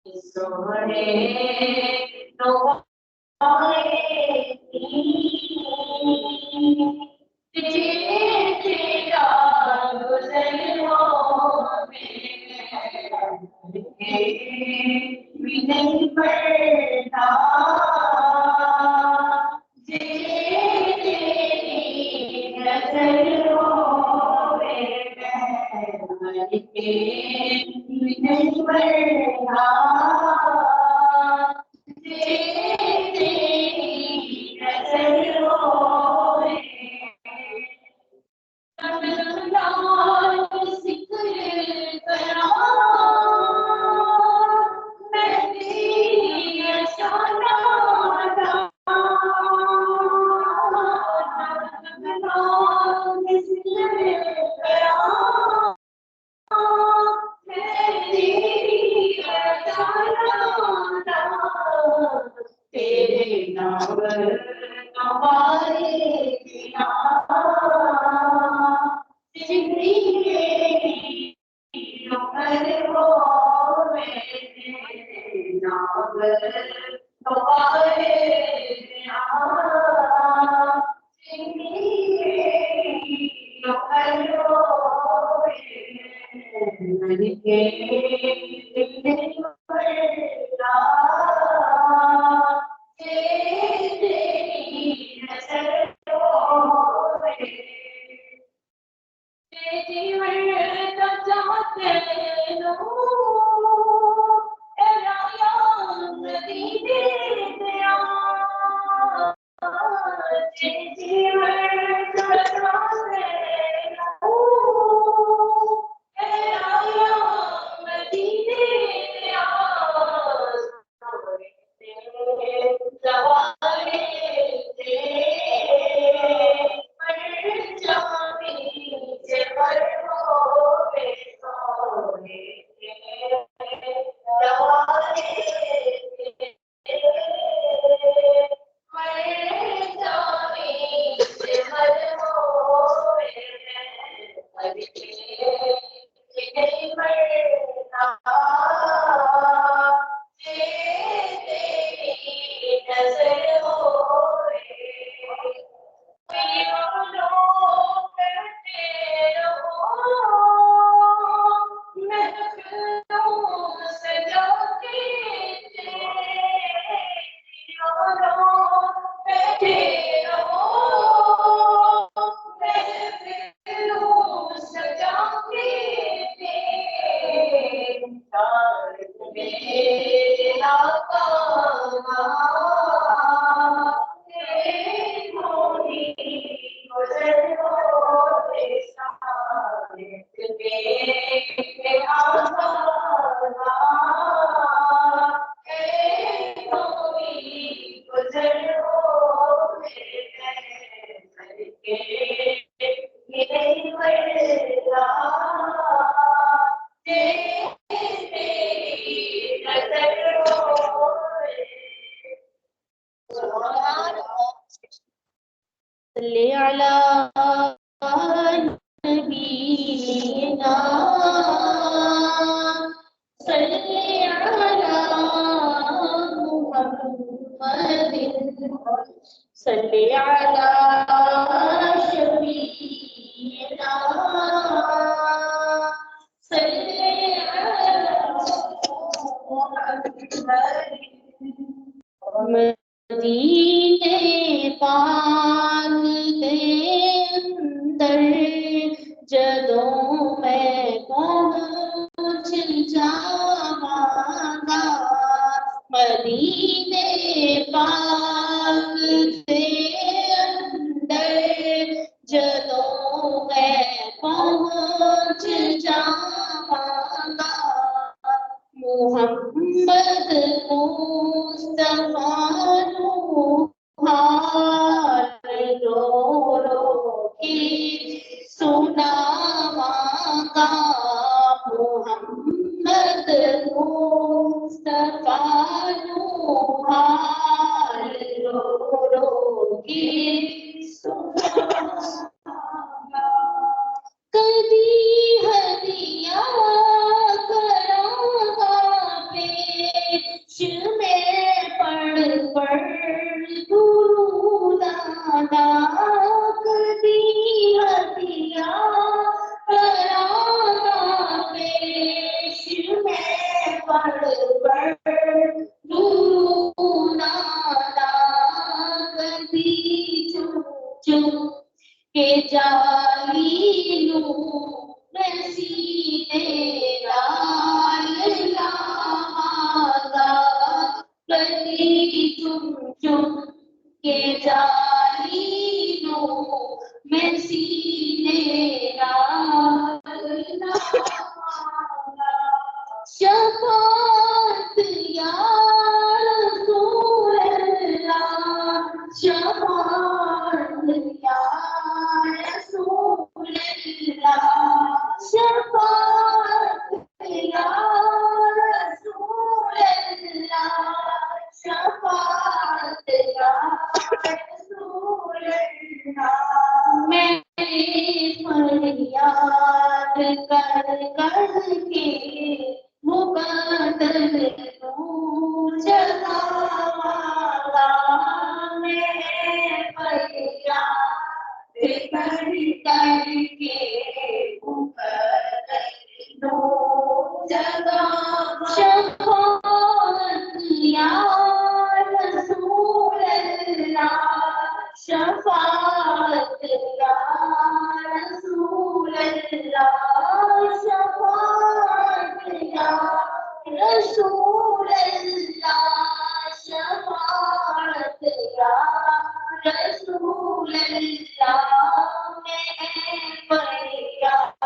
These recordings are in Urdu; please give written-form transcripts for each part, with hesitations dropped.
سونے نوائے تیرا گزروں میں بھی نہیں پڑتا شفاعت یا رسول اللہ شفاعت یا رسول اللہ شفاعت یا رسول اللہ شفاعت یا رسول اللہ میری فریاد کر کر کے مقدر تو جگا والا میں فریاد کر کر کے مقدر تو جگا شفاعت یا رسول اللہ شفاعت یا رسول اللہ شفاعت یا رسول اللہ شفاعت یا رسول اللہ میں فریاد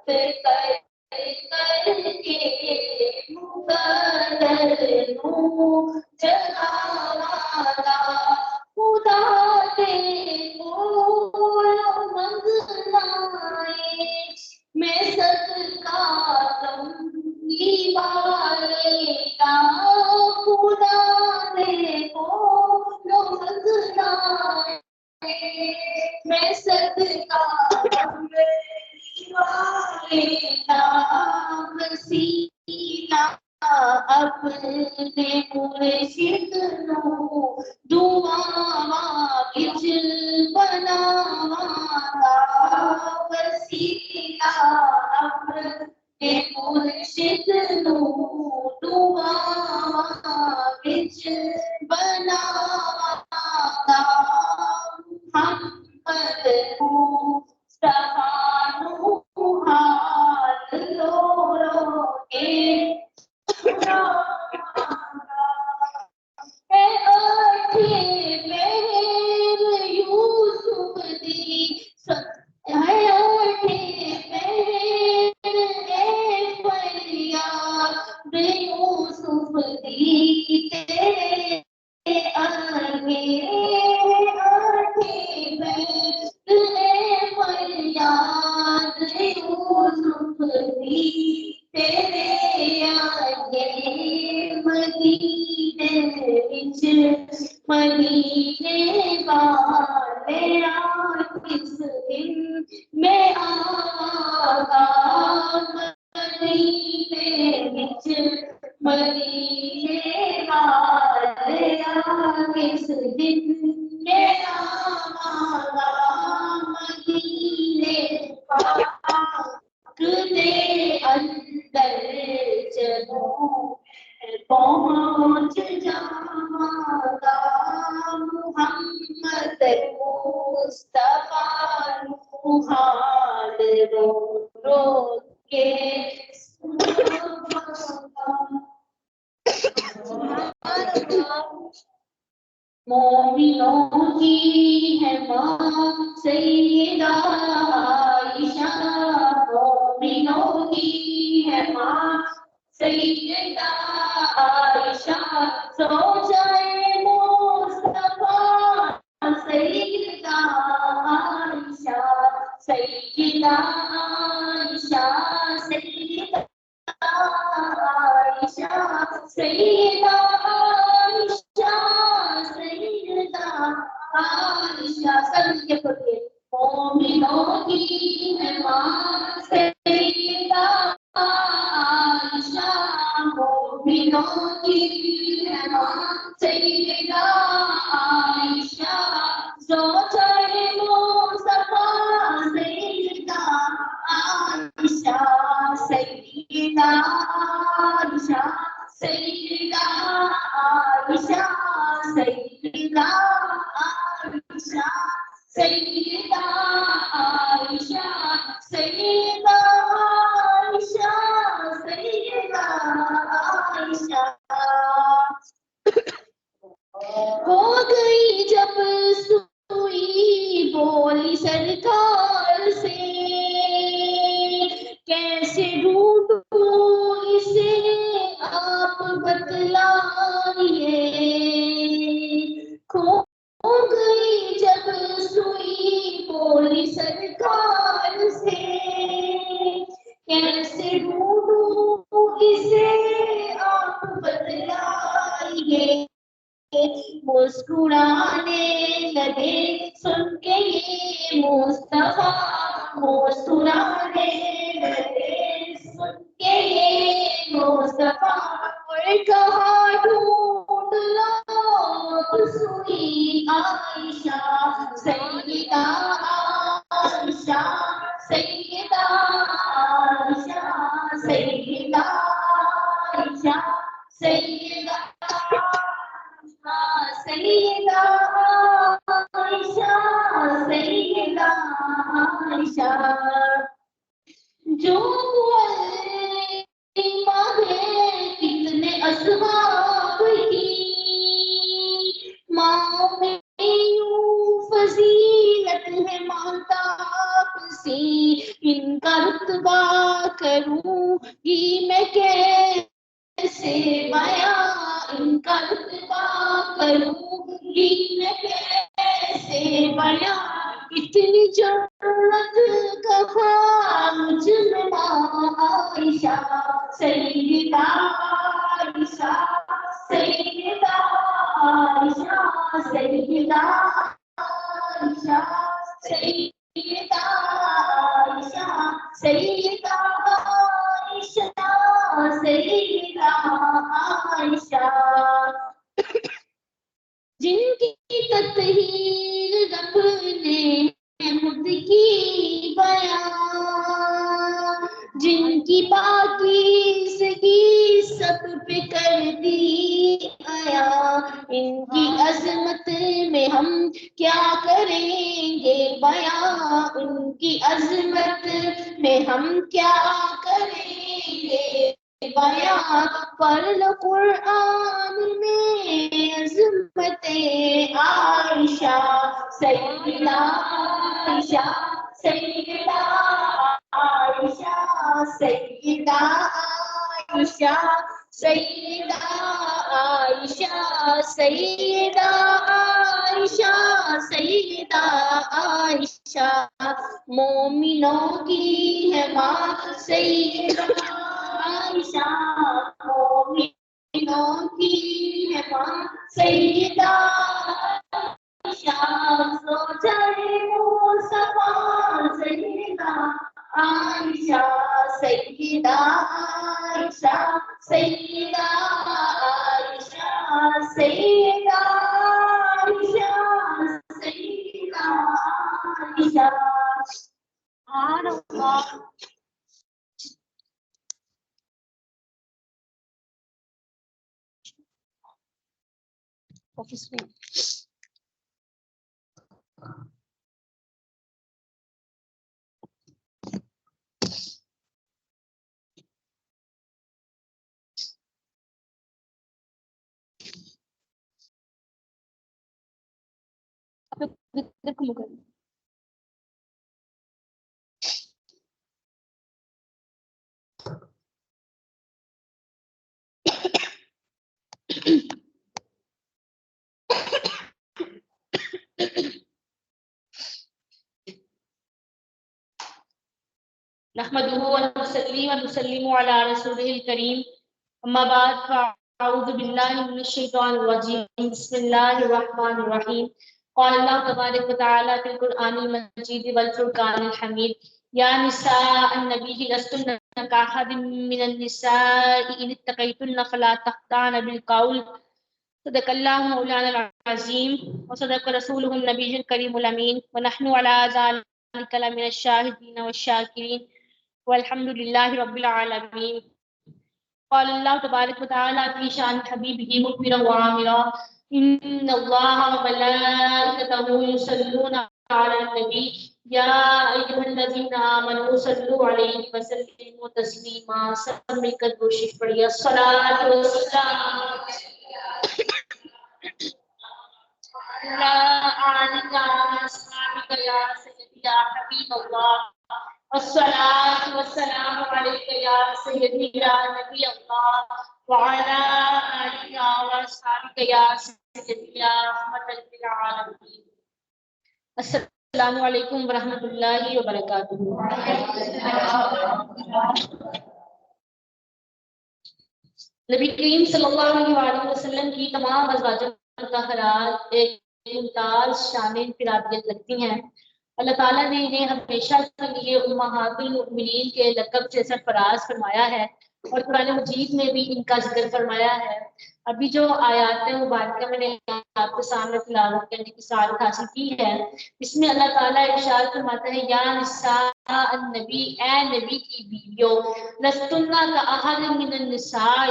کر کے مقدر ہوں جگا والا خدا دے بولو منگنائے میں صدقہ دوں والے کا خدا دے بولو منگنائے میں صدقہ دوں والے کا وسیلہ اپنے مرشد نو دعا وچ بناواں وسیلہ اپنے مرشد نو دعا وچ بناواں محمد مصطفیٰ نو حال رو رو کے یوسف دی فریاد یوسف دی تیرے آگے فریاد یوسف دی تیرے آگے مدینے وچ مدینے والے کس دن میں آگا مدینے وچ مدینے والے کس دن میں آگا مدینے پاک دے اندر جدوں پہنچ جاواں محمد مصطفیٰ نو حال رو رو کے مومنوں کی ہے ماں سیدہ عائشہ مومنوں کی ہے ماں سیدہ عائشہ سو جائے مصطفیٰ سیدہ عائشہ سیدہ عائشہ سیدہ عائشہ سیدہ عائشہ سیدہ عائشہ سب کے پڑھیے مومنوں کی ہے ماں سیدہ عائشہ مومنوں کی ہے ماں سیدہ عائشہ زوجہ مصطفیٰ سیدہ عائشہ سیدہ عائشہ سیدہ عائشہ سیدہ عائشہ سیدہ عائشہ سیدہ عائشہ سیدہ عائشہ ہو گئی جب سوئی بولی سرکار سے کیسے ڈھونڈوں اسے بتلائیے کھو گئی جب سوئی بولی سرکار سے کیسے ڈھونڈوں اسے آپ بتلائیے مسکرانے لگے سن کے یہ مصطفیٰ مسکرانے لگے سن کے یہ مصطفیٰ اور کہاں ڈھونڈ لو سوئی عائشہ سیدہ عائشہ سیدہ عائشہ سیدہ عائشہ سیدہ سیدہ عائشہ سیدہ عائشہ جو ماں ہے کتنے اسباب کی ماں میں یوں فضیلت ہے ماتاب سے ان کا رتبہ کروں گی میں کیسے بیاں ان کا رتبہ کروں گی میں کیسے بیاں اتنی جرت کہاں مجھ میں عائشہ سیدہ عائشہ سیدہ عائشہ سیدہ عائشہ سیدہ عائشہ سیدہ عائشہ سیدہ عائشہ جن کی تطہیر رب نے خود کی بیان جن کی پاکیزگی سب پہ کر دی آیا ان کی عظمت میں ہم کیا کریں گے بیان ان کی عظمت میں ہم کیا کریں گے بیان پڑھ لو قرآن میں عظمت عائشہ سیدہ عائشہ سیدہ عائشہ سیدہ عائشہ سیدہ عائشہ سیدہ عائشہ سیدہ عائشہ مومنوں کی ہے ماں سیدہ عائشہ مومنوں کی ہے ماں سیدہ عائشہ زوجہ مصطفیٰ سیدہ عائشہ سیدہ عائشہ سیدہ عائشہ سیدہ عائشہ سیدہ عائشہ سبحان اللہ آفس میں نحمده ونصلي ونسلم على رسوله الكريم اما بعد فاعوذ بالله من الشيطان الرجيم بسم الله الرحمن الرحيم قال الله تبارك وتعالى في القرآن المجيد والفرقان الحميد يا نساء النبي لستن كأحد من النساء إن اتقيتن فلا تخضعن بالقول صدق الله مولانا العظيم وصدق رسوله النبي الكريم الأمين ونحن على ذلك لمن الشاهدين والشاكرين والحمد لله رب العالمين قال الله تبارك وتعالى في شأن حبيبه مخبرا وعامرا إن الله وملائكته يصلون على النبي يا أيها الذين آمنوا صلوا عليه وسلموا تسليما سب مل کر کوشش پڑھیے الصلاة والسلام على آلك وأصحابك يا سيدي يا حبيب الله الصلاۃ والسلام علیک یا سیدی یا نبی اللہ وعلی آلک واصحابک یا سیدی یا رحمۃ للعالمین۔ السلام علیکم ورحمۃ اللہ وبرکاتہ۔ نبی کریم صلی اللہ علیہ وسلم کی تمام ازواج مطہرات ایک ممتاز شان انفرادیت رکھتی ہیں۔ اللہ تعالیٰ نے انہیں ہمیشہ کے لیے امہات المؤمنین کے لقب سے سرفراز فرمایا ہے اور قرآن مجید میں بھی ان کا ذکر فرمایا ہے۔ ابھی جو آیات مبارکہ میں نے آپ کے سامنے تلاوت کرنے کی سعادت حاصل کی ہے، اس میں اللہ تعالیٰ ارشاد فرماتا ہے یا نساء النبی، اے نبی کی بیویوں، لستنہ کاحد من النساء،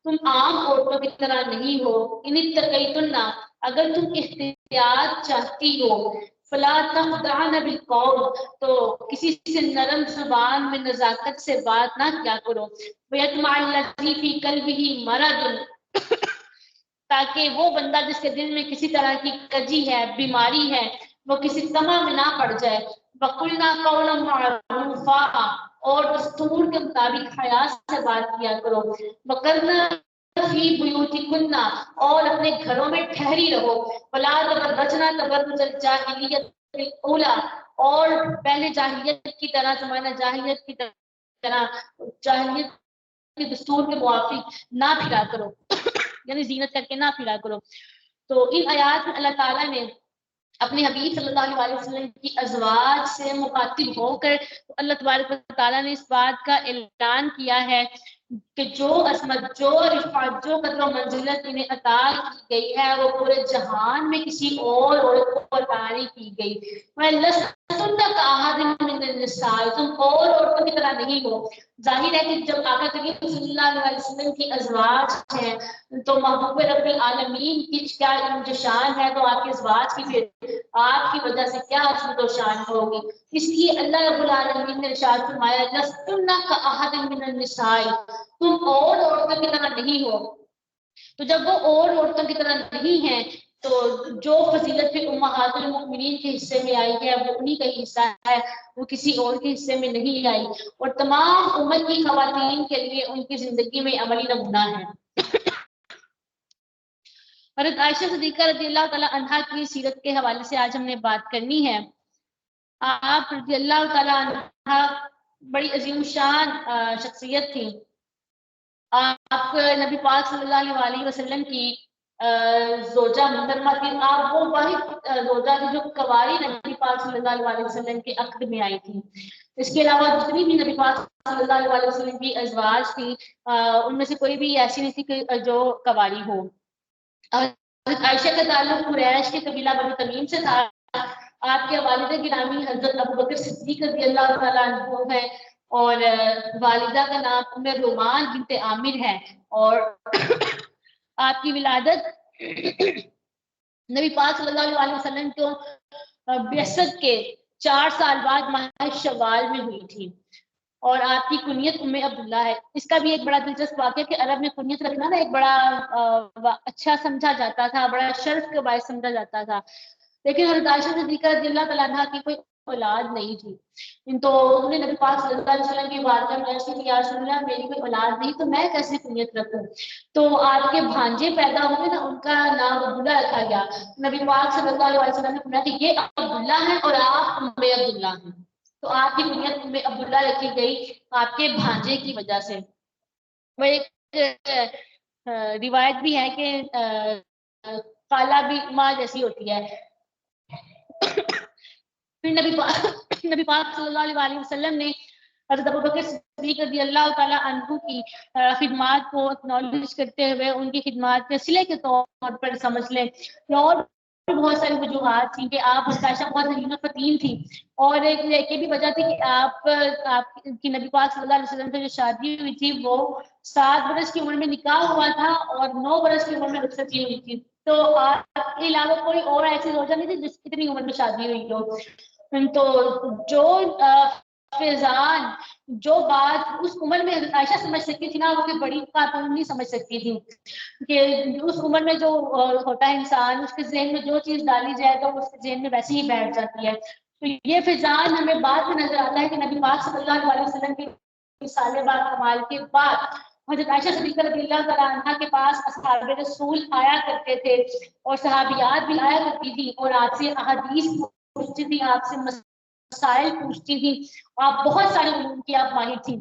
تم عام عورتوں کی طرح نہیں ہو، ان اتقیتن، اگر تم احتیاط چاہتی ہو، فلا تخضعن بالقول، تو کسی سے نرم زبان میں نزاکت سے بات نہ کیا کرو، وَيَطْمَعَ الَّذِي فِي قَلْبِهِ مَرَضٌ، تاکہ وہ بندہ جس کے دل میں کسی طرح کی کجی ہے، بیماری ہے، وہ کسی طمع میں نہ پڑ جائے۔ وَقُلْنَا قَوْلًا مَعْرُوفًا، اور دستور کے مطابق حیا سے بات کیا کرو۔ وَقَرْنَا فِي بُيُوتِكُنَّ، اور اپنے گھروں میں ٹھہری رہو۔ وَلَا تَبَرَّجْنَا تَبَرُّجَ الْجَاهِلِيَّةِ الْأُولَىٰ، اور پہلے جاہلیت کی طرح، زمانہ جاہلیت کی طرح جاہلیت کے دستور کے موافق نہ پھرا کرو، یعنی زینت کر کے نہ پھرا کرو۔ تو ان آیات میں اللہ تعالیٰ نے اپنے حبیب صلی اللہ علیہ وسلم کی ازواج سے مخاطب ہو کر اللہ تبارک و تعالیٰ نے اس بات کا اعلان کیا ہے کہ جو عظمت، جو رفعت، جو قدر و منزلت انہیں عطا کی گئی ہے وہ پورے جہان میں کسی اور عورت کو عطا نہیں کی گئی۔ وَلَسْتُنَّ كَأَحَدٍ مِّنَ النِّسَاءِ، تم اور عورتوں کی طرح نہیں ہو۔ ظاہر ہے کہ جب آقا کریم صلی اللہ علیہ وسلم کی ازواج ہیں تو محبوب رب العالمین کی کیا جو شان ہے تو آپ کے ازواج کی پھر آپ کی وجہ سے کیا عظمت و شان ہوگی۔ اس لیے اللہ رب العالمین نے ارشاد فرمایا لَسْتُنَّ كَأَحَدٍ مِّنَ النِّسَاءِ، تم اور عورتوں کی طرح نہیں ہو۔ تو جب وہ اور عورتوں کی طرح نہیں ہیں تو جو فضیلت پھر امہات المؤمنین کے حصے میں آئی ہے وہ انہی کا ہی حصہ ہے، وہ کسی اور کے حصے میں نہیں آئی، اور تمام امت کی خواتین کے لیے ان کی زندگی میں عملی نمونہ ہے۔ حضرت عائشہ صدیقہ رضی اللہ تعالیٰ عنہا کی سیرت کے حوالے سے آج ہم نے بات کرنی ہے۔ آپ رضی اللہ تعالیٰ عنہا بڑی عظیم شان شخصیت تھی۔ آپ نبی پاک صلی اللہ علیہ وسلم کی زوجہ محترمہ تھی۔ آپ وہ واحد زوجہ تھی جو کواری نبی پاک صلی اللہ علیہ وسلم کے عقد میں آئی تھی۔ اس کے علاوہ جتنی بھی نبی پاک صلی اللہ علیہ وسلم کی ازواج تھی ان میں سے کوئی بھی ایسی نہیں تھی کہ جو کواری ہو۔ حضرت عائشہ کا تعلق قریش کے قبیلہ بنو تمیم سے تھا۔ آپ کے والد گرامی حضرت ابوبکر صدیق رضی اللہ تعالیٰ عنہ ہے اور والدہ کا نام ام رومان بنت عامر ہے، اور آپ کی ولادت نبی پاک صلی اللہ علیہ وسلم کو بعثت کے 4 سال بعد ماہ شوال میں ہوئی تھی، اور آپ کی کنیت ام عبداللہ ہے۔ اس کا بھی ایک بڑا دلچسپ واقعہ کہ عرب میں کنیت رکھنا نا ایک بڑا اچھا سمجھا جاتا تھا، بڑا شرف کا باعث سمجھا جاتا تھا، لیکن حضرت عائشہ صدیقہ رضی اللہ تعالیٰ عنہا کی کوئی اولاد نہیں تھی۔ تو انہوں نے نبی پاک صلی اللہ علیہ وسلم کی والدہ میں عرض کی یا رسول اللہ میری کوئی اولاد نہیں تو میں کیسے کنیت رکھوں؟ تو آپ کے بھانجے پیدا ہوئے نا، ان کا نام عبداللہ رکھا گیا۔ نبی پاک صلی اللہ علیہ وسلم نے فرمایا کہ یہ عبداللہ ہے اور آپ ام عبداللہ ہیں، تو آپ کی کنیت ام عبداللہ رکھی گئی آپ کے بھانجے کی وجہ سے۔ وہ ایک روایت بھی ہے کہ خالہ بھی ماں جیسی ہوتی ہے۔ پھر نبی پاک صلی اللہ علیہ وسلم نے حضرت ابوبکر صدیق رضی اللہ تعالیٰ عنہ کی خدمات کو اکنالج کرتے ہوئے ان کی خدمات کے صلے کے طور پر سمجھ لیں، اور بہت ساری وجوہات تھیں کہ آپ عائشہ بہت حلیم فتیم تھی، اور ایک یہ بھی وجہ تھی کہ آپ کی نبی پاک صلی اللہ علیہ وسلم سے جو شادی ہوئی تھی وہ 7 برس کی عمر میں نکاح ہوا تھا اور 9 برس کی عمر میں رخصت کی ہوئی تھی، تو آپ کے علاوہ کوئی اور ایسی زوجہ نہیں تھی جس کی اتنی عمر میں شادی ہوئی ہو۔ تو جو فیضان جو بات اس عمر میں عائشہ سمجھ سکتی تھی نا، وہ کوئی بڑی خاتون نہیں سمجھ سکتی تھی، کہ اس عمر میں جو ہوتا ہے انسان اس کے ذہن میں جو چیز ڈالی جائے تو اس کے ذہن میں ویسے ہی بیٹھ جاتی ہے۔ تو یہ فیضان ہمیں بعد میں نظر آتا ہے کہ نبی پاک صلی اللہ علیہ وسلم کے سال بعد کمال کے بعد حضرت عائشہ صدیقہ رضی اللہ تعالیٰ عنہ کے پاس اصحاب رسول آیا کرتے تھے اور صحابیات بھی آیا کرتی تھی اور آپ سے احادیث پوچھتی تھی، آپ سے مسائل پوچھتی تھی، آپ بہت سارے علوم کی آپ ماہر تھی.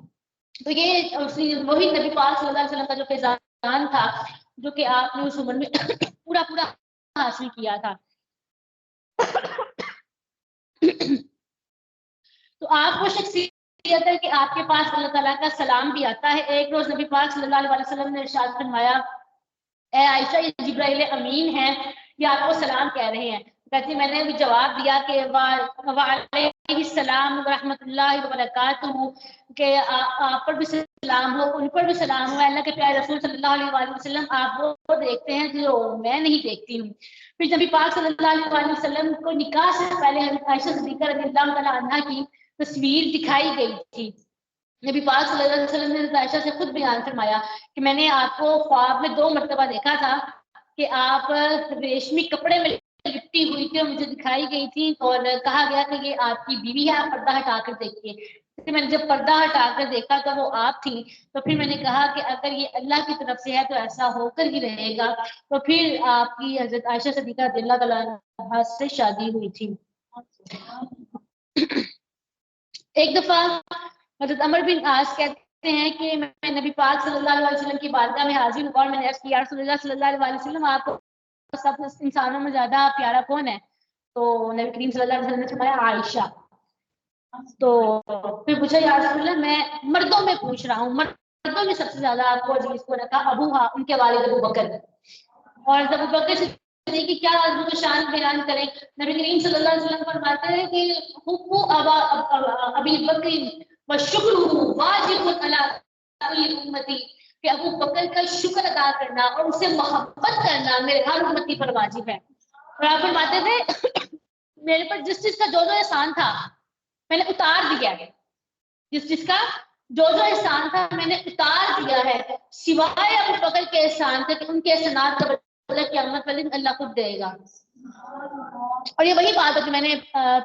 تو یہ وہی نبی پاک صلی اللہ علیہ وسلم کا جو فیضان تھا جو کہ آپ نے اس عمر میں پورا حاصل کیا تھا. تو آپ کو شخصیت ہے کہ آپ کے پاس اللہ تعالیٰ کا سلام بھی آتا ہے. ایک روز نبی پاک صلی اللہ علیہ وسلم نے ارشاد فرمایا، اے عائشہ یہ جبرائیل امین ہیں، یہ آپ کو سلام کہہ رہے ہیں. کہتی میں نے بھی جواب دیا کہ وعلیہ السلام ورحمۃ اللہ وبرکاتہ، کہ آپ پر بھی سلام ہو، ان پر بھی سلام ہو. اللہ کے پیارے رسول صلی اللہ علیہ وسلم آپ وہ دیکھتے ہیں جو میں نہیں دیکھتی ہوں. پھر نبی پاک صلی اللہ علیہ وسلم کو نکاح سے پہلے عائشہ صدیقہ رضی اللہ تعالیٰ عنہ کی تصویر دکھائی گئی تھی. نبی پاک صلی اللہ علیہ وسلم نے عائشہ سے خود بیان فرمایا کہ میں نے آپ کو خواب میں 2 مرتبہ دیکھا تھا کہ آپ ریشمی کپڑے میں لپٹی ہوئی تھی اور مجھے دکھائی گئی تھی اور کہا گیا کہ یہ آپ کی بیوی ہے، آپ پردہ ہٹا کر دیکھیے. میں نے جب پردہ ہٹا کر دیکھا تو وہ آپ تھی. تو پھر میں نے کہا کہ اگر یہ اللہ کی طرف سے ہے تو ایسا ہو کر ہی رہے گا. تو پھر آپ کی حضرت عائشہ صدیقہ رضی اللہ تعالیٰ عنہا سے شادی ہوئی تھی. ایک دفعہ حضرت عمر بن عاص کہتے ہیں کہ میں نبی پاک صلی اللہ علیہ وسلم کی بارگاہ میں حاضر ہوا اور میں نے عرض کیا، رسول اللہ صلی اللہ علیہ وسلم آپ کو سب انسانوں میں زیادہ پیارا کون ہے؟ تو نبی کریم صلی اللہ علیہ وسلم نے فرمایا عائشہ. تو پھر پوچھا یا رسول اللہ میں مردوں میں پوچھ رہا ہوں، مردوں میں سب سے زیادہ آپ کو عزیز کو رکھا ابوہا، ان کے والد ابو بکر. اور ابو بکر سے کہ کیا عظمت و شان بیان کریں. نبی کریم صلی اللہ علیہ وسلم فرماتے ہیں کہ حب ابی بکر وشکرہ واجب علی کل امتی، کہ ابو بکر کا شکر ادا کرنا اور اسے محبت کرنا میرے ہر امتی پر واجب ہے. اور آپ فرماتے تھے میرے پر جس چیز کا جو احسان تھا میں نے اتار دیا ہے، جس چیز کا جو احسان تھا میں نے اتار دیا ہے، سوائے ابو بکر کے احسان تھے کہ ان کے احسانات کا بدلہ قیامت والے دن اللہ خود دے گا. اور یہ وہی بات ہے کہ میں نے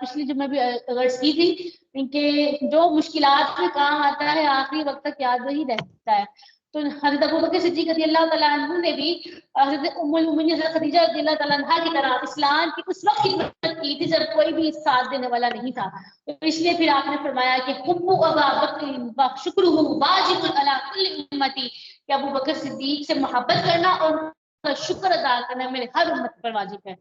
پچھلی جمعے بھی عرض کی تھی کہ جو مشکلات میں کام آتا ہے آخری وقت تک یاد وہی رہتا ہے. تو حضرت ابوبکر صدیق رضی اللہ تعالیٰ عنہ نے بھی حضرت ام المؤمنین حضرت خدیجہ رضی اللہ تعالیٰ عنہ کی طرح اسلام کی اس وقت خدمت کی تھی جب کوئی بھی ساتھ دینے والا نہیں تھا. تو اس لیے پھر آپ نے فرمایا کہ حب ابا بکر شکرہ واجب علی کل امتی، کہ ابو بکر صدیق سے محبت کرنا اور شکر ادا کرنا میرے ہر امت پر واجب ہے.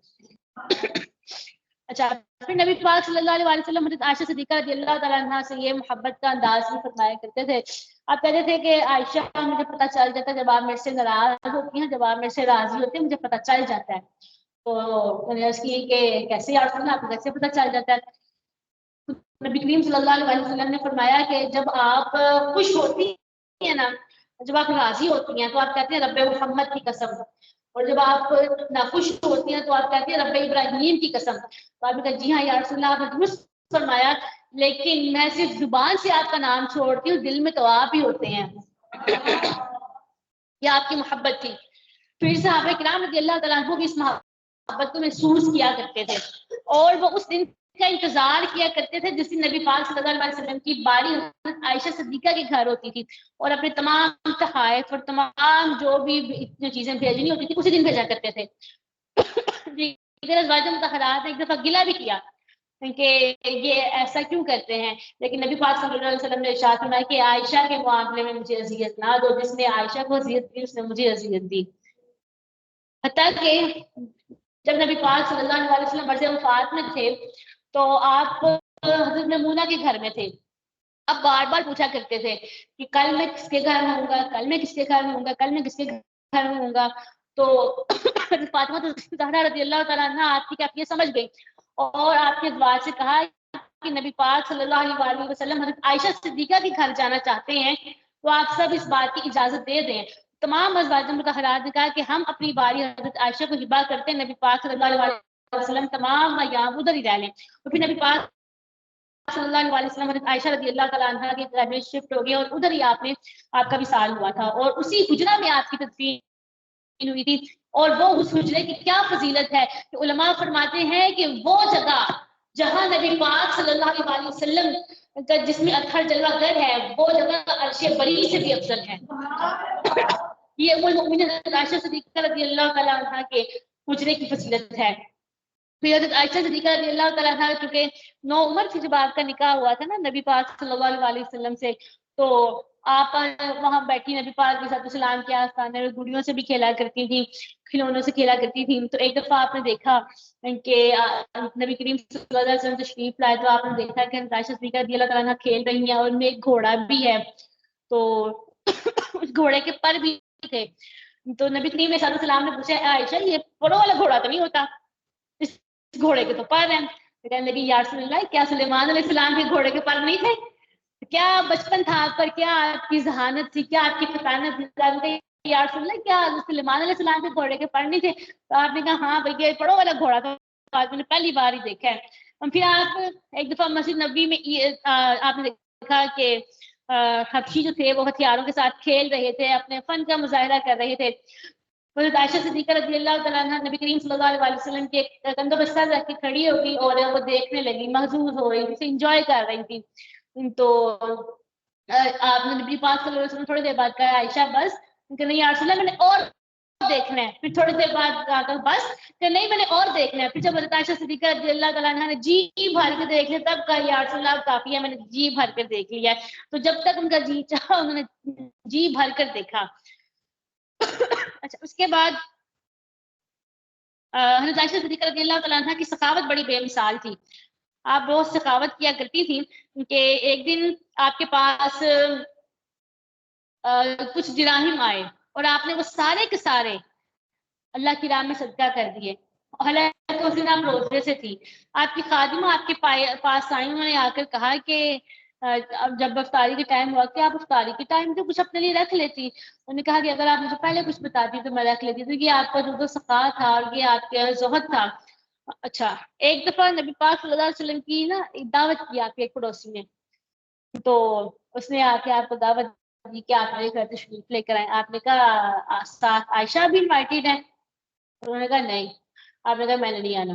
اچھا پھر نبی پاک صلی اللہ علیہ وسلم حضرت عائشہ صدیقہ رضی اللہ تعالیٰ عنہ سے یہ محبت کا انداز بھی فرمایا کرتے تھے. آپ کہتے تھے کہ عائشہ مجھے پتہ چل جاتا ہے جب آپ میرے سے ناراض ہوتی ہیں، جب آپ میرے سے راضی ہوتے ہیں مجھے پتہ چل جاتا ہے. تو میں نے عرض کی کہ کیسے یا رسول اللہ آپ کو کیسے پتہ چل جاتا ہے؟ نبی کریم صلی اللہ علیہ وسلم نے فرمایا کہ جب آپ خوش ہوتی ہیں نا، جب آپ راضی ہوتی ہیں تو آپ کہتے ہیں رب محمد کی قسم، اور جب آپ ناخوش ہوتی ہیں تو آپ کہتے ہیں رب ابراہیم کی قسم. تو آپ نے کہا جی ہاں یا رسول اللہ آپ نے درست فرمایا، لیکن میں صرف زبان سے آپ کا نام چھوڑتی ہوں، دل میں تو آپ ہی ہوتے ہیں. یہ آپ کی محبت تھی. پھر صحابہ کرام رضی اللہ تعالیٰ عنہ بھی اس محبت کو محسوس کیا کرتے تھے اور وہ اس دن کا انتظار کیا کرتے تھے جس دن نبی پاک صلی اللہ علیہ وسلم کی باری عائشہ صدیقہ کے گھر ہوتی تھی اور اپنے تمام تحائف اور تمام جو بھی چیزیں بھیجنی ہوتی تھی اسی دن بھیجا کرتے تھے. ازواج مطہرات نے ایک دفعہ گلہ بھی کیا کہ یہ ایسا کیوں کرتے ہیں، لیکن نبی پاک صلی اللہ علیہ وسلم نے ارشاد فرمایا کہ عائشہ کے معاملے میں مجھے اذیت نہ دو، جس نے عائشہ کو اذیت دی اس نے مجھے اذیت دی. حتیٰ کہ جب نبی پاک صلی اللہ علیہ وسلم مرض وفات میں تھے تو آپ حضرت میمونہ کے گھر میں تھے. اب بار بار پوچھا کرتے تھے کہ کل میں کس کے گھر میں ہوں گا، کل میں کس کے گھر میں ہوں گا، کل میں کس کے گھر میں ہوں گا. تو فاطمہ زہرا رضی اللہ تعالیٰ عنہ آپ کی کیفیت سمجھ گئی اور آپ کے ازواج سے کہا کہ نبی پاک صلی اللہ علیہ وسلم حضرت عائشہ صدیقہ کے گھر جانا چاہتے ہیں تو آپ سب اس بات کی اجازت دے دیں. تمام ازواج مطہرات نے کہا کہ ہم اپنی باری حضرت عائشہ کو ہبہ کرتے ہیں، نبی پاک صلی اللہ علیہ وسلم تمام ایام ادھر ہی رہ لیں. تو پھر نبی پاک صلی اللہ علیہ وسلم حضرت عائشہ رضی اللہ تعالیٰ عنہ کے گھر میں شفٹ ہو گئے اور ادھر ہی آپ کا وصال ہوا تھا اور اسی حجرہ میں آپ کی تدفین ہوئی تھی. اور وہ اس حجرے کی کیا فضیلت ہے کہ علماء فرماتے ہیں کہ وہ جگہ جہاں نبی پاک صلی اللہ علیہ وسلم کا جس میں اطہر جلوہ گر ہے وہ جگہ عرش بری سے بھی افضل ہے. یہ ام المؤمنین حضرت عائشہ صدیقہ رضی اللہ تعالیٰ عنہ کے حجرے کی فضیلت ہے. پھر حضرت عائشہ صدیقہ رضی اللہ تعالیٰ عنہ چونکہ 9 عمر سے جب آپ کا نکاح ہوا تھا نا نبی پاک صلی اللہ علیہ وسلم سے، تو آپ وہاں بیٹھی نبی پاک علیہ السلام کے آستانے میں گڑیوں سے بھی کھیلا کرتی تھی، کھلونوں سے کھیلا کرتی تھی. تو ایک دفعہ آپ نے دیکھا کہ نبی کریم صلی اللہ علیہ وسلم تشریف لائے تو آپ نے دیکھا کہ عائشہ صدیقہ رضی اللہ تعالیٰ عنہ کھیل رہی ہیں اور ان میں ایک گھوڑا بھی ہے. تو اس گھوڑے کے پر بھی تھے. تو نبی کریم صلی اللہ علیہ وسلم نے پوچھا عائشہ یہ پروں والا گھوڑا تو نہیں ہوتا، اس گھوڑے کے تو پر ہیں. کہنے لگی یا رسول اللہ کیا سلیمان علیہ السلام کے گھوڑے کے پر نہیں تھے؟ کیا بچپن تھا آپ پر، کیا آپ کی ذہانت تھی، کیا آپ کی فطانت تھی؟ یا رسول اللہ کیا سلیمان علیہ السلام کے گھوڑے کے پر نہیں تھے؟ تو آپ نے کہا ہاں بھئی یہ پروں والا گھوڑا تھا، آج میں نے پہلی بار ہی دیکھا ہے. پھر آپ ایک دفعہ مسجد نبوی میں آپ نے دیکھا کہ حبشی جو تھے وہ ہتھیاروں کے ساتھ کھیل رہے تھے، اپنے فن کا مظاہرہ کر رہے تھے. حضرت عائشہ صدیقہ رضی اللہ تعالیٰ عنہ نبی کریم صلی اللہ علیہ وسلم کے کندھوں پر سر رکھ کے کھڑی ہو گئی اور وہ دیکھنے لگی، محظوظ ہو رہی تھی، انجوائے کر رہی تھی. تو آپ نے نبی پاک صلی اللہ علیہ وسلم تھوڑی دیر بعد کہا عائشہ بس، کہ نہیں یا رسول اللہ میں نے اور دیکھنا ہے. پھر تھوڑی دیر بعد آ کر بس، کہ نہیں میں نے اور دیکھنا ہے. پھر جب حضرت عائشہ صدیقہ رضی اللہ تعالیٰ عنہ نے جی بھر کے دیکھ لیا تب کہا یا رسول اللہ کافی ہے، میں نے جی بھر کر دیکھ لیا ہے. تو جب تک ان کا جی چاہا انہوں نے جی بھر کر دیکھا. اچھا اس کے بعد حضرت عائشہ صدیقہ رضی اللہ تعالیٰ عنہ کی سخاوت بڑی بے مثال تھی. آپ بہت سخاوت کیا کرتی تھی کہ ایک دن آپ کے پاس کچھ دراہم آئے اور آپ نے وہ سارے کے سارے اللہ کی راہ میں صدقہ کر دیے. حالانکہ اس دن آپ روزے سے تھی. آپ کی خادمہ آپ کے پاس آئی، انہوں نے آ کر کہا کہ اب جب افطاری کے ٹائم ہوا کہ آپ افطاری کے ٹائم تو کچھ اپنے لیے رکھ لیتی. انہوں نے کہا کہ اگر آپ مجھے پہلے کچھ بتاتی تو میں رکھ لیتی. تو یہ آپ کا جو سخا تھا اور یہ آپ کا زہد تھا. اچھا ایک دفعہ نبی پاک صلی اللہ علیہ وسلم کی نا دعوت کی آپ کے ایک پڑوسی نے، تو اس نے آ کے آپ کو دعوت دی کہ آپ میرے گھر تشریف لے کر آئے. آپ نے کہا ساتھ عائشہ بھی انوائٹیڈ ہے؟ انہوں نے کہا نہیں. آپ نے کہا میں نے نہیں آنا.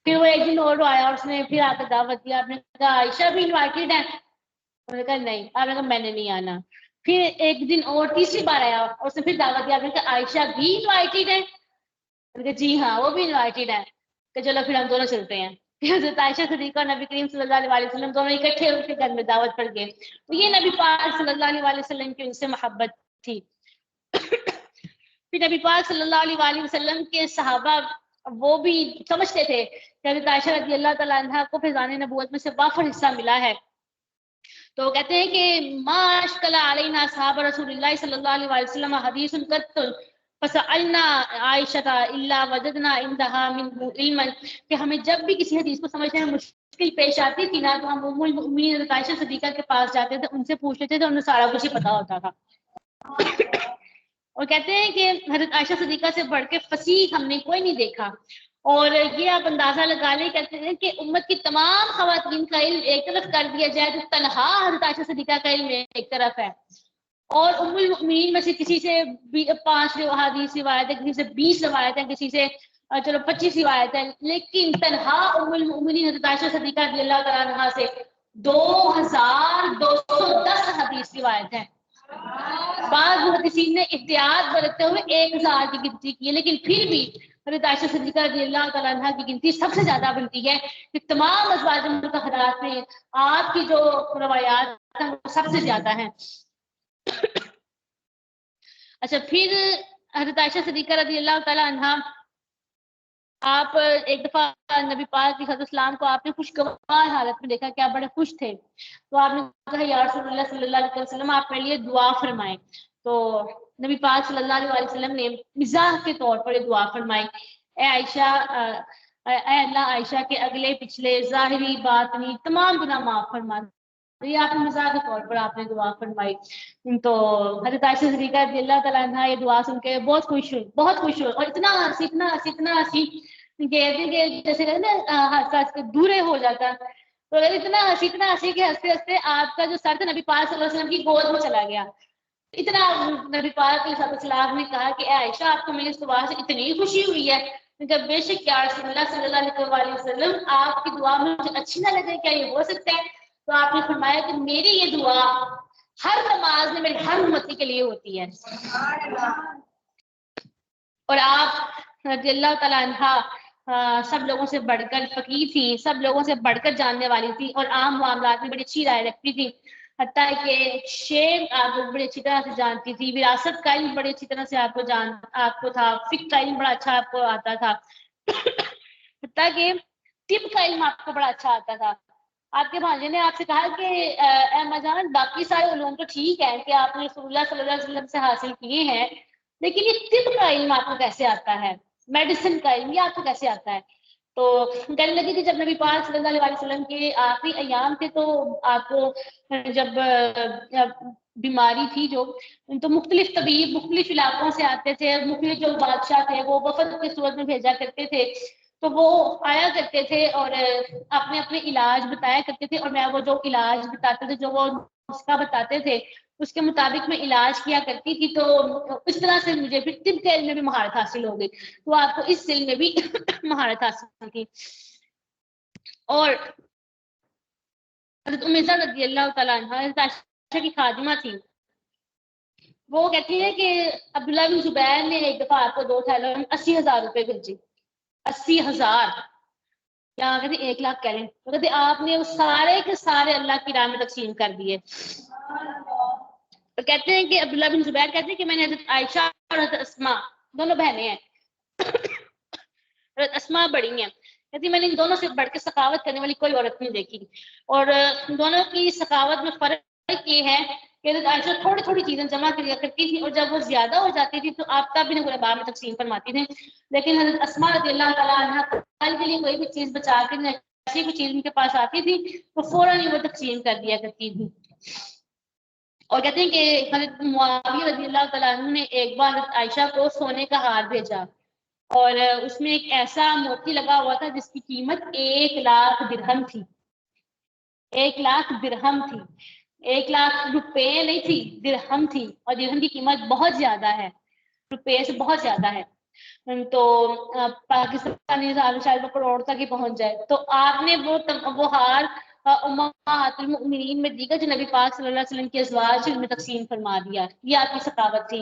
پھر وہ ایک دن اور آیا اور اس نے پھر آ کر دعوت دی. آپ نے کہا عائشہ بھی انوائٹیڈ ہے؟ انہوں نے کہا نہیں. آپ نے کہا میں نے نہیں آنا. پھر ایک دن اور تیسری بار آیا اور اس نے پھر دعوت دی. آپ نے کہا عائشہ بھی انوائٹیڈ ہے؟ انہوں نے کہا جی ہاں وہ بھی انوائٹیڈ ہے. کہ چلو پھر ہم دونوں چلتے ہیں. پھر حضرت عائشہ صدیقہ اور نبی کریم صلی اللہ علیہ وسلم دونوں اکٹھے ان کے گھر میں دعوت پر گئے. تو یہ نبی پاک صلی اللہ علیہ وسلم کی ان سے محبت تھی. پھر نبی پاک صلی اللہ علیہ وسلم کے صحابہ وہ بھی سمجھتے تھے کہ حضرت عائشہ رضی اللہ تعالیٰ عنہ کو فیضان نبوت میں سے وافر حصہ ملا ہے. تو کہتے ہیں کہ ما اشکل علینا اصحاب رسول اللہ صلی اللہ علیہ وسلم حدیث قط فسألنا عائشہ الا وجدنا عندها من علما، کہ ہمیں جب بھی کسی حدیث کو سمجھنے میں مشکل پیش آتی تھی نا تو ہم ام المؤمنین حضرت عائشہ صدیقہ کے پاس جاتے تھے، ان سے پوچھ لیتے تھے، انہیں سارا کچھ ہی پتا ہوتا تھا. اور کہتے ہیں کہ حضرت عائشہ صدیقہ سے بڑھ کے فصیح ہم نے کوئی نہیں دیکھا. اور یہ آپ اندازہ لگا لیں، کہتے ہیں کہ امت کی تمام خواتین کا علم ایک طرف کر دیا جائے تو تنہا حضرت عائشہ صدیقہ کا علم ایک طرف ہے. اور ام المؤمنین میں سے کسی سے 5 حدیث روایت ہے، کسی سے 20 روایت ہے، کسی سے چلو 25 روایت ہے، لیکن تنہا ام المؤمنین حضرت عائشہ صدیقہ رضی اللہ تعالیٰ عنہا سے 2210 حدیث روایت ہے. بعض محدثین نے احتیاط برتتے ہوئے 1000 کی گنتی کی ہے، لیکن پھر بھی حضرت عائشہ صدیقہ رضی اللہ تعالیٰ عنہ کی گنتی سب سے زیادہ بنتی ہے کہ تمام ازواج مطہرات میں آپ کی جو روایات ہیں وہ سب سے زیادہ ہیں. اچھا پھر حضرت عائشہ صدیقہ رضی اللہ تعالیٰ عنہ آپ ایک دفعہ نبی پاک صلی اللہ علیہ وسلم کو آپ نے خوشگوار حالت میں دیکھا کہ آپ بڑے خوش تھے. تو آپ نے کہا یا رسول اللہ صلی اللہ علیہ وسلم آپ میرے لیے دعا فرمائیں. تو نبی پاک صلی اللہ علیہ وسلم نے مزاح کے طور پر دعا فرمائی، اے عائشہ اے اللہ عائشہ کے اگلے پچھلے ظاہری باطنی تمام گناہ معاف فرما. یہ آپ نے مزاح کے طور پر آپ نے دعا فرمائی. تو حضرت عائشہ صدیقہ رضی اللہ تعالیٰ عنہ یہ دعا سن کے بہت خوش ہوئی اور اتنا ہنسی کہ جیسے کہتے نا ہنس کے دورے ہو جاتا. تو اتنا ہنسی کہ ہنستے ہنستے آپ کا جو سر تھا نبی پاک صلی اللہ علیہ وسلم کی گود میں چلا گیا. اتنا نبی پاک علیہ السلام نے کہا کہ اے عائشہ آپ کو میری اس دعا سے اتنی خوشی ہوئی ہے جب بے شک یا رسول اللہ صلی اللہ علیہ وسلم آپ کی دعا مجھے اچھی نہ لگے، کیا یہ ہو سکتا ہے؟ تو آپ نے فرمایا کہ میری یہ دعا ہر نماز میں میرے ہر امتی کے لیے ہوتی ہے. اور آپ رضی اللہ تعالیٰ عنہ سب لوگوں سے بڑھ کر فقیر تھی، سب لوگوں سے بڑھ کر جاننے والی تھی، اور عام معاملات میں بڑی اچھی رائے رکھتی تھی. حتیٰ کہ شعر آپ بڑی اچھی طرح سے جانتی تھی، وراثت کا علم بڑی اچھی طرح سے آپ کو تھا، فقہ کا علم بڑا اچھا آپ کو آتا تھا، حتیٰ کہ طب کا علم آپ کو بڑا اچھا آتا تھا. آپ کے بھانجے نے آپ سے کہا کہ اے اماں جان باقی سارے علوم تو ٹھیک ہے کہ آپ نے رسول اللہ صلی اللہ علیہ وسلم سے حاصل کیے ہیں، لیکن یہ طب کا علم آپ کو کیسے آتا ہے، میڈیسن کا علم یہ آپ کو کیسے آتا ہے؟ تو کہنے لگی کہ جب نبی پاک صلی اللہ علیہ وسلم کے آخری ایام تھے تو آپ کو جب بیماری تھی جو تو مختلف طبیب مختلف علاقوں سے آتے تھے، مختلف جو بادشاہ تھے وہ وفد کی صورت میں بھیجا کرتے تھے، تو وہ آیا کرتے تھے اور اپنے اپنے علاج بتایا کرتے تھے، اور میں وہ جو علاج بتاتے تھے، جو وہ نسخہ بتاتے تھے اس کے مطابق میں علاج کیا کرتی تھی. تو اس طرح سے مجھے پھر طب کے علم میں بھی مہارت حاصل ہو گئی. تو آپ کو اس علم میں بھی مہارت حاصل کی. اور حضرت ام زرع رضی اللہ تعالیٰ عنہ حضرت عائشہ کی خادمہ تھی، وہ کہتی ہے کہ عبداللہ بن زبیر نے ایک دفعہ آپ کو 2 تھیلوں میں 80,000 روپے بھیجے. 80,000 یا کہتے 1 لاکھ کہہ لیں، تو کہتے آپ نے وہ سارے کے سارے اللہ کی راہ میں تقسیم کر دیے. تو کہتے ہیں کہ عبداللہ بن زبیر کہتے ہیں کہ میں نے حضرت عائشہ اور حضرت اسماء دونوں بہنیں ہیں، حضرت اسماء بڑی ہیں، کہتی میں نے ان دونوں سے بڑھ کے سخاوت کرنے والی کوئی عورت نہیں دیکھی. اور دونوں کی سخاوت میں فرق یہ ہے کہ حضرت عائشہ تھوڑی تھوڑی چیزیں جمع کیا کرتی تھی، اور جب وہ زیادہ ہو جاتی تھی تو آپ کا بھی غرباء میں تقسیم فرماتی تھیں. لیکن حضرت اسماء رضی اللہ تعالیٰ عنہ کے لیے کوئی بھی چیز بچا کے ایسی کوئی چیز ان کے پاس آتی تھی تو فوراً ہی وہ تقسیم کر دیا کرتی تھی. اور کہتے ہیں کہ حضرت معاویہ رضی اللہ تعالیٰ عنہ نے ایک بار حضرت عائشہ کو سونے کا ہار بھیجا، اور اس میں ایک ایسا موتی لگا ہوا تھا جس کی قیمت 1 لاکھ درہم تھی. 1 لاکھ درہم تھی، 1 لاکھ روپے نہیں تھی، درہم تھی، اور درہم کی قیمت بہت زیادہ ہے، روپے سے بہت زیادہ ہے. تو پاکستانی شاید وہ کروڑ تک ہی پہنچ جائے. تو آپ نے وہ ہار امہات المؤمنین میں دیگر جو نبی پاک صلی اللہ علیہ وسلم کے ازواج میں تقسیم فرما دیا. یہ آپ کی سخاوت تھی.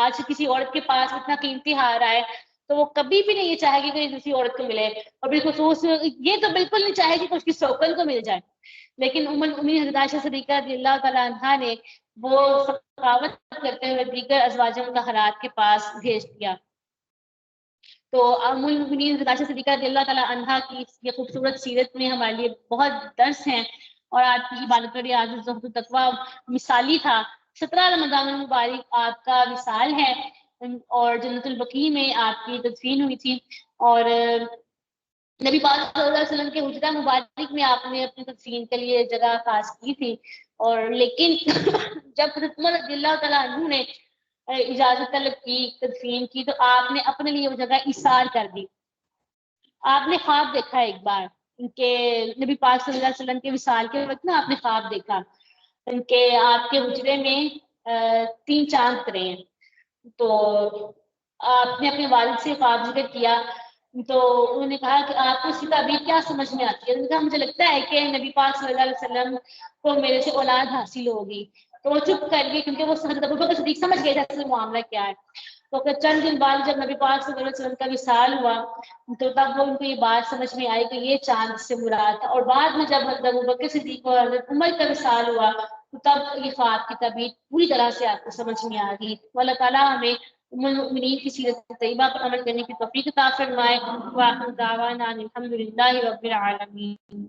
آج کسی عورت کے پاس اتنا قیمتی ہار آئے تو وہ کبھی بھی نہیں یہ چاہے گی کہ دوسری عورت کو ملے، اور بالخصوص یہ تو بالکل نہیں چاہے گی کہ اس کی سوکن کو مل جائے. لیکن ام المؤمنین حضرت عائشہ صدیقہ رضی اللہ تعالیٰ عنہا نے وہ سخاوت کرتے ہوئے دیگر ازواج مطہرات کے پاس بھیج دیا. تو ام المؤمنین حضرت عائشہ صدیقہ رضی اللہ تعالیٰ عنہا کی یہ خوبصورت سیرت میں ہمارے لیے بہت درس ہیں، اور آج کی عبادت اور ریاض الزہد التقویٰ مثالی تھا. 17 رمضان المبارک آپ کا وصال ہے، اور جنت البقیع میں آپ کی تدفین ہوئی تھی، اور نبی پاک صلی اللہ علیہ وسلم کے حجرہ مبارک میں آپ نے اپنی تدفین کے لیے جگہ خاص کی تھی. اور لیکن جب حضرت عمر رضی اللہ تعالیٰ عنہ نے اجازت طلب کی تدفین کی تو آپ نے اپنے لیے وہ جگہ ایثار کر دی. آپ نے خواب دیکھا ایک بار کہ نبی پاک صلی اللہ علیہ وسلم کے وصال کے وقت نا آپ نے خواب دیکھا کہ آپ کے حجرے میں 3 چاند اترے ہیں. تو آپ نے اپنے والد سے خواب ذکر کیا تو انہوں نے کہا کہ آپ کو اس کی تعبیر کیا سمجھ میں آتی ہے؟ انہوں نے کہا مجھے لگتا ہے کہ نبی پاک صلی اللہ علیہ وسلم کو میرے سے اولاد حاصل ہوگی. تو وہ چپ کر گئی کیونکہ وہ حضرت ابوبکر صدیق سمجھ گئے تھے اصل معاملہ کیا ہے. تو پھر چند دن بعد جب نبی پاک صلی اللہ علیہ وسلم کا وصال ہوا تو تب وہ ان کو یہ بات سمجھ میں آئی کہ یہ چاند سے مراد تھا. اور بعد میں جب حضرت ابوبکر صدیق اور حضرت عمر کا وصال ہوا تو تب یہ خواب کی تعبیر پوری طرح سے آپ کو سمجھ میں آ گئی. اللہ تعالیٰ ہمیں ام المؤمنین کی سیرت طیبہ پر عمل کرنے کی توفیق عطا فرمائے. وآخر دعوانا الحمد للہ رب العالمین.